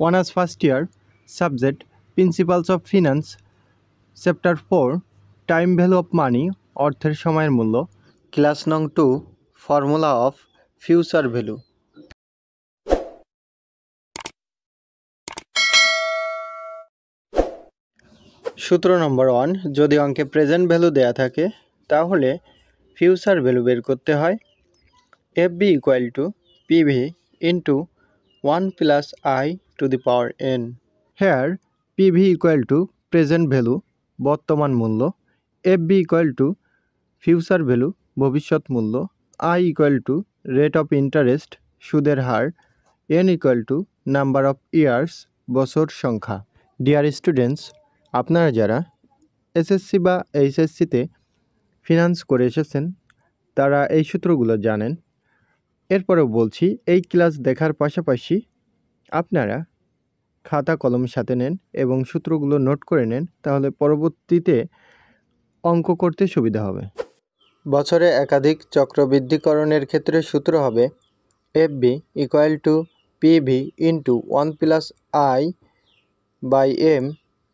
Honours first year, subject principles of finance, chapter 4 time value of money, অর্থের সময়ের মূল্য, class নং 2 formula of future value. সূত্র নম্বর 1, যদি অঙ্কে প্রেজেন্ট ভ্যালু দেয়া থাকে তাহলে ফিউচার ভ্যালু বের করতে হয়। FB equal to PV into 1 plus I to the power n। Here PV equal to present value, বর্তমান মূল্য, FB equal to future value, ভবিষ্যৎ মূল্য, I equal to rate of interest, সুদের হার, n equal to number of years, বছর সংখ্যা। Dear students, আপনারা যারা এসএসসি বা এইচএসসিতে ফিনান্স করে এসেছেন তারা এই সূত্রগুলো জানেন। এরপরেও বলছি, এই ক্লাস দেখার পাশাপাশি আপনারা খাতা কলম সাথে নেন এবং সূত্রগুলো নোট করে নেন, তাহলে পরবর্তীতে অঙ্ক করতে সুবিধা হবে। বছরে একাধিক চক্রবৃদ্ধিকরণের ক্ষেত্রে সূত্র হবে FB equal to PV into 1 plus I by M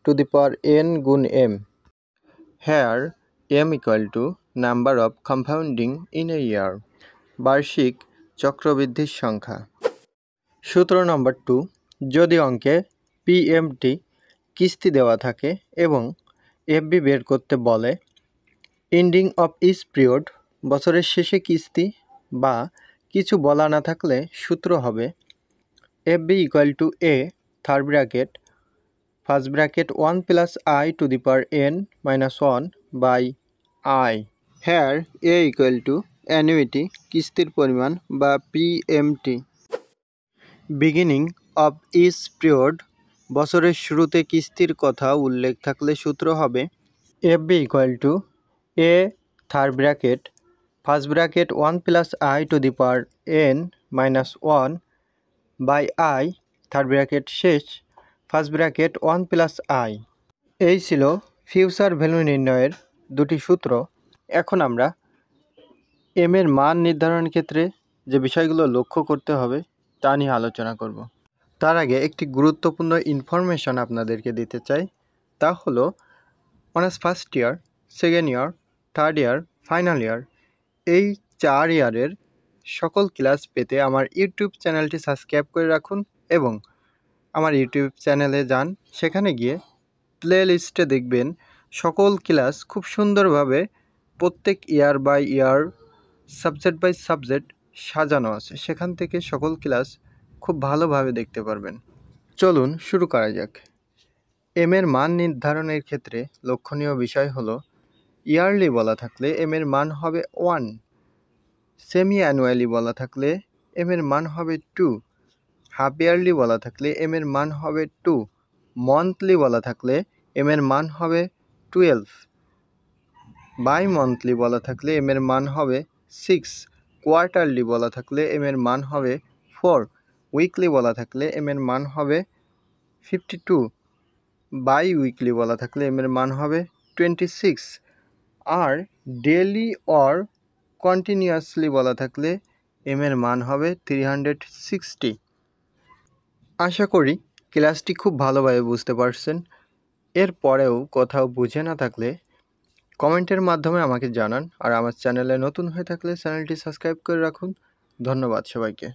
to the power n গুণ M। Here M equal to number of compounding in a year, বার্ষিক চক্রবৃদ্ধির সংখ্যা। সূত্র নম্বর 2, যদি অঙ্কে PMT কিস্তি দেওয়া থাকে এবং FB বের করতে বলে, এন্ডিং অফ ইচ পিরিয়ড, বছরের শেষে কিস্তি বা কিছু বলা না থাকলে সূত্র হবে FB equal to A third bracket first bracket 1 plus I to the power n minus 1 by I। Here A equal to annuity, কিস্তির পরিমাণ বা PMT। Beginning of each period, বছরের শুরুতে কিস্তির কথা উল্লেখ থাকলে সূত্র হবে FB equal to A third bracket first bracket 1 plus I to the power n minus 1 by I third bracket শেষ ফার্স্ট ব্র্যাকেট 1 প্লাস I। এই ছিল ফিউচার ভ্যালু নির্ণয়ের দুটি সূত্র। এখন আমরা M এর মান নির্ধারণের ক্ষেত্রে যে বিষয়গুলো লক্ষ্য করতে হবে তা নিয়ে আলোচনা করব। তার আগে একটি গুরুত্বপূর্ণ ইনফরমেশন আপনাদেরকে দিতে চাই, তা হলো honours first year, second year, third year, final year, এই 4 ইয়ারের সকল ক্লাস পেতে আমার ইউটিউব চ্যানেলটি সাবস্ক্রাইব করে রাখুন এবং আমার ইউটিউব চ্যানেলে যান, সেখানে গিয়ে প্লে লিস্টে দেখবেন সকল ক্লাস খুব সুন্দরভাবে প্রত্যেক year by year, subject by subject সাজানো আছে, সেখান থেকে সকল ক্লাস খুব ভালোভাবে দেখতে পারবেন। চলুন শুরু করা যাক। M এর মান নির্ধারণের ক্ষেত্রে লক্ষণীয় বিষয় হলো, ইয়ারলি বলা থাকলে M এর মান হবে 1, সেমি অ্যানুয়ালি বলা থাকলে M এর মান হবে 2, হাফ ইয়ারলি বলা থাকলে M এর মান হবে 2, মন্থলি বলা থাকলে M এর মান হবে 12, বাই মন্থলি বলা থাকলে M এর মান হবে 6, কোয়ার্টারলি বলা থাকলে M এর মান হবে 4, উইকলি বলা থাকলে M এর মান হবে 52, বাই উইকলি বলা থাকলে M এর মান হবে 26, আর ডেলি অর কন্টিনিউয়াসলি বলা থাকলে M এর মান হবে 360। আশা করি ক্লাসটি খুব ভালোভাবে বুঝতে পারছেন। এরপরেও কোথাও বুঝে না থাকলে কমেন্টের মাধ্যমে আমাকে জানান, আর আমার চ্যানেলে নতুন হয়ে থাকলে চ্যানেলটি সাবস্ক্রাইব করে রাখুন। ধন্যবাদ সবাইকে।